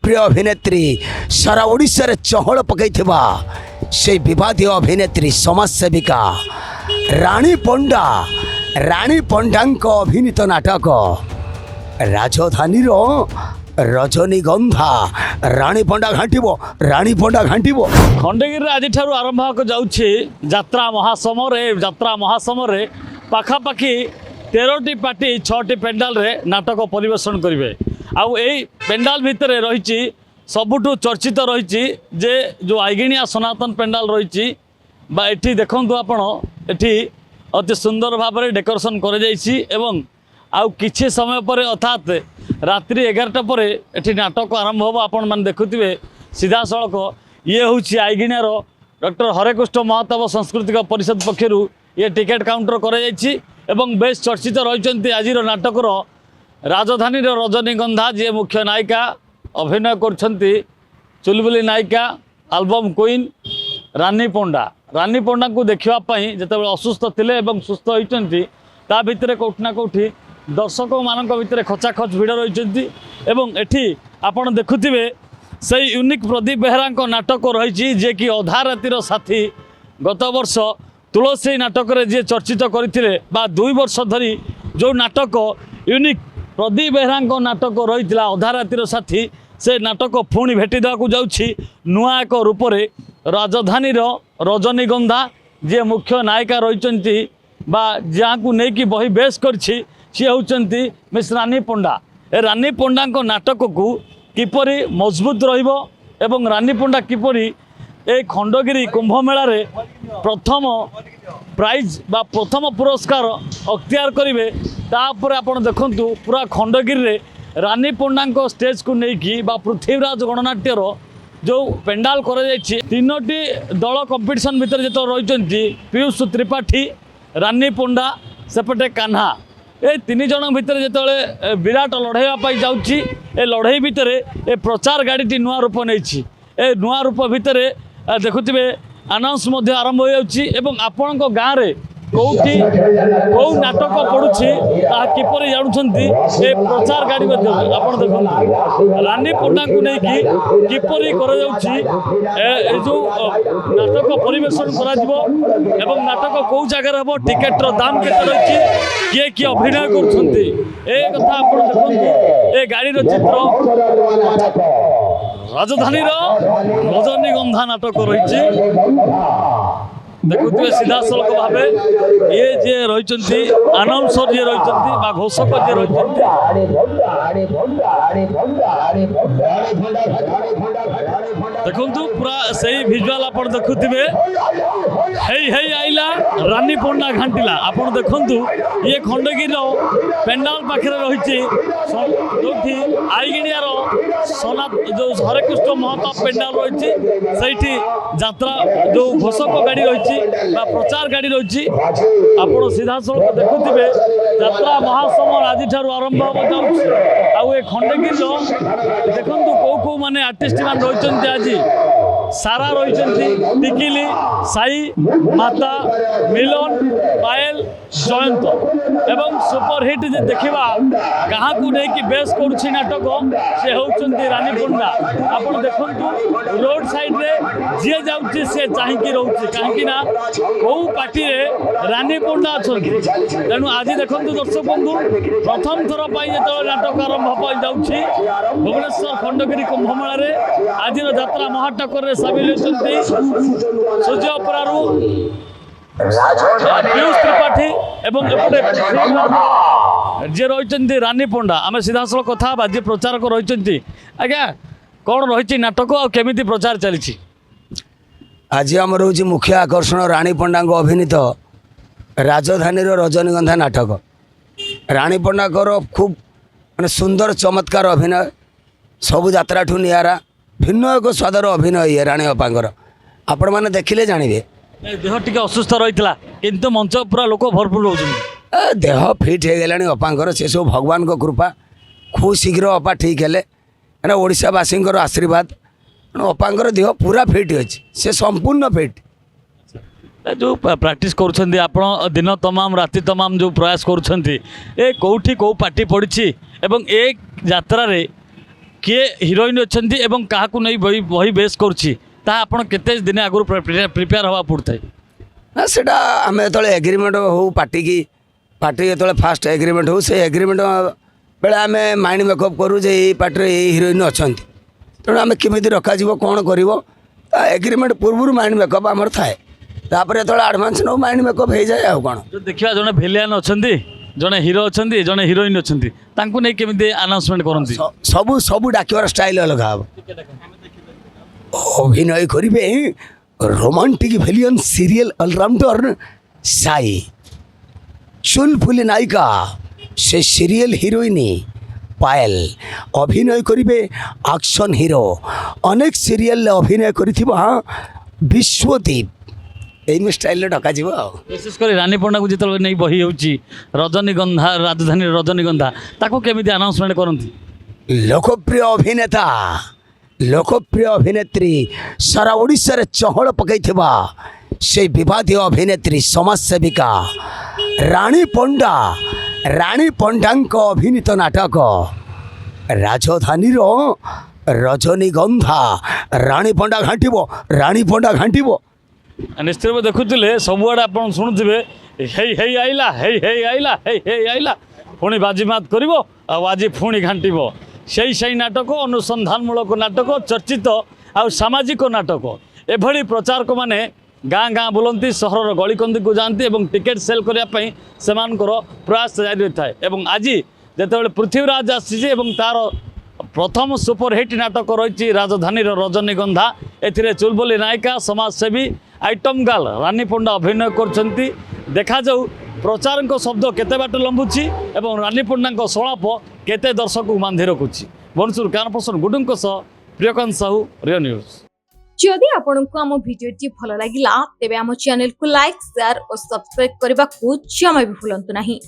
लोकप्रिय अभिनेत्री सारा ओडिशा रे चहल पकई से विवादीय अभिनेत्री समाजसेविका रानी पंडा अभिनीत नाटक राजधानी रजनीगंधा रानी पंडा घाटिब खंडगिरी आज आरंभ होगा जाऊँगी यात्रा महासमर पाखापाखि 13टी पार्टी 6टी पेंडाल रे नाटक परिवेशन करेंगे आउ यही पेंडाल भितर रही सबुठु चर्चित रही जे जो आईगिणिया सनातन पेंडाल रही एठी देखंतु आपण एठी अति सुंदर भाव में डेकोरेशन कर एवं आउ किछि समय पर अर्थात रात्रि 11टा पर एठी नाटक आरंभ हो आपण मान देखुथिबे सीधा सड़क ये हूँ आईगिणियार डॉक्टर हरेकृष्ण महाताब सांस्कृतिक परिषद पक्षर ये टिकेट काउंटर कर बेस चर्चित रही आज नाटकर राजधानी रजनीगंधा जी मुख्य नायिका अभिनय करछंती चुलबुली नायिका आल्बम क्वीन रानी पंडा को देखापी जिते असुस्थ थिले एवं सुस्थ होती ता भितर कोठना कोठी दर्शक मान भितर खचाखच भिड़ रही एठी आपण देखुथिबे से यूनिक प्रदीप बेहरा नाटक रही जे कि अधा रातिर साथी गत वर्ष तुलसी नाटक रे जे चर्चित करथिले बा 2 वर्ष धरी जो नाटक यूनिक प्रदीप बेहरा नाटक रही अधा रातिर साथी से नाटक पुणी भेटी देवाक जाउछि नुआ एक रूप रे राजधानी रजनीगंधा जे मुख्य नायिका रही बा जहाँ को लेकिन बही बेस करछि सी होउचंती मिस रानी पंडा ए रानी पंडा नाटक को किपरि मजबूत रहिबो एवं रानी पंडा किपरि ए खंडगिरी कुंभ मेला रे प्रथम प्राइज बा प्रथम पुरस्कार अख्तियार करेंगे तापर आपण देखंतु पूरा खंडगिरी रे रानी पंडा स्टेज को लेकिन बा पृथ्वीराज गणनाट्यर जो पेंडाल कर 3टी दल कंपिटिशन भितर जो रही पीयूष त्रिपाठी रानी पंडा सेपटे कान्हा ए 3 जन भितर जो विराट लड़ाई जाऊँगी ए लड़ाई भितर ए प्रचार गाड़ी नुआ रूप नहीं ए नुआ रूप भितर देखुवे अनाउंस आरंभ हो आपण गाँव में कौटी कौ नाटक पड़ुछि किपरि जानुछंती ए प्रचार गाड़ी आपण देखो रानी पंडा को लेकिन किपरि करा जाउछि ए जो नाटक परिवेशन करा दिबो एवं नाटक कौ जगह हबो टिकेट रो दाम केते रहिछि किए अभिनय करछंती ए कथा आपण देखंतु ए गाड़ी रो चित्र राजधानी रजनीगंधा नाटक रही देखुए सीधा सड़क भाव ये जे रही अनाउंसर जे रही घोषक जे देखु पूरा से भिजुआल आप देखुवे हे आइला रानी पंडा घाटिला आपड़ देखु ये खंडगिरी पेंडाल पाखे रही जो आईगिणियार सना जो हरेकृष्ण महाताब पेंडाल रही यात्रा जो घोषक गाड़ी रही प्रचार गाड़ी रही आप सीधा सड़क देखुवे यात्रा महासमर आज आरंभ हो खंडगिरी देखु कौ माने आर्टिस्ट मान रही आज सारा रही टिकिली साई माता मिलन पायल जयंत एवं सुपरहिट जे देखा क्या लेकिन बेस करुच्छी नाटक से होती रानी पंडा आप देखु रोड साइड रे जी जाऊँगी सी चाहिए रोचे कहीं कौ पार्टी रानी पंडा अच्छा तेणु आज देखो दर्शक बंधु प्रथम थर जो नाटक आरंभ हो जाऊँगी भुवनेश्वर खंडगिरी कुंभ मेला आज यात्रा महाटकर सामिल होती सूर्य अपरारू पीयूष त्रिपाठी एवं जे रही रानी पंडा आम सीधा सड़क कथा जे प्रचारक रही आज्ञा कौन रही नाटक आ केमी प्रचार चली आज आम रोज मुख्य आकर्षण रानी पंडा अभिनीत राजधानी रजनीगंधा नाटक रानी पंडा खूब माने सुंदर चमत्कार अभिनय सबु यात्रा ठू निरा भिन्न एक स्वादर अभिनय ये रानी अपांगर आपण मैंने देखिले जानवे देह टी असुस्थ रही किंतु मंच पूरा लोक भरपूर रोच देह फिट हो गलानी अपांगर से सब भगवान को कृपा खूब शीघ्र अपा ठीक है ओडिशावासी आशीर्वाद अपांगर देह पूरा फिट अच्छे से संपूर्ण फिट जो प्रैक्टिस करुँच आप दिन तमाम राति तमाम जो प्रयास करुँच कौटी कौ पार्टी पड़ी एवं एक यात्रा किए हिरोइन अच्छा एवं क्या नहीं बही बही बेस करते दिन आगुरी प्रिपेयर हवा पड़ता है ना सेटा आम जो एग्रीमेंट हो पार्टी की पार्टी जो फास्ट एग्रीमेंट हो से एग्रीमेंट बेले आम माइंड मेकअप करूँ जे पार्टी हिरोइन अच्छा तेणु आम केमी रखा कौन कर एग्रीमेंट पूर्व माइंड मेकअप आमर थाए तापर जो आडभांस नौ माइंड मेकअप हो जाए आ कौन जो देखा जड़े भिलियन अच्छा जड़े हिरो अच्छा जड़े हिरोइन अच्छा नहीं केमी आनाउंसमेंट करती सबू सबू डाकिवार स्टाइल अलग हम अभिनय करेंगे रोमांटिक भिलियन सीरियल अलराउंडर साई चुलफुली नायिका से सीरियल हिरोइन पायल अभिनय करेंगे एक्शन हिरो अनेक सीरियल अभिनय कर विश्वदीप यही स्टाइल डक विशेषकर रानी पंडा को जो नहीं बही हो रजनीगंधा राजधानी रजनीगंधा ताको केमी आनाउंसमेंट करती लोकप्रिय अभिनेता लोकप्रिय अभिनेत्री सारा ओडिशा रे चहल पकई से विवादीय अभिनेत्री समाजसेविका रानी पंडा अभिनीत नाटक राजधानी रजनीगंधा रानी पंडा घाटिब निश्चित भाव देखुले सबुआड़े आप शुणुवे हे आइला पुणी बाजीमात कर आज पुणी घांटब से नाटक अनुसंधानमूलक नाटक चर्चित आ सामाजिक नाटक एभली प्रचारक माने गाँ गाँ बुलती सहर गलिकंदी को जाती और टिकेट सेल करने से प्रयास जारी रही है आज जिते पृथ्वीराज आसी तार प्रथम सुपरहिट नाटक रही राजधानी रजनीगंधा ए चुलबुली नायिका समाजसेवी आइटम गर्ल रानी पंडा अभिनय कर देखा जाऊ प्रचार शब्द केते बाट लंबुची एवं रानी पंडा संलाप केते दर्शक को बांधि रखुची भुवनेश्वर कैमरा पर्सन गुडुंक सह प्रियकांत साहू रियो न्यूज। जदि आपंक आम भिडी भल लगा तेब आम चैनल को लाइक शेयर और सब्सक्राइब करने को जमा भी भूलु नहीं।